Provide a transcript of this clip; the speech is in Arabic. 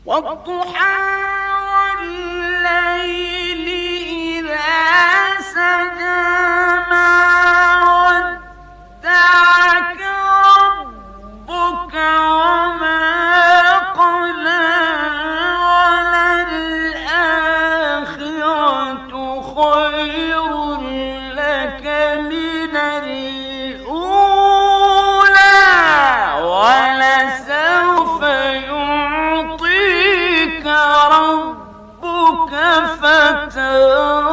والضحى والليل إذا سجى ما ودعك ربك وما قلى وللآخرة خير لك من الأولى ولسوف يعطيك ربك فترضى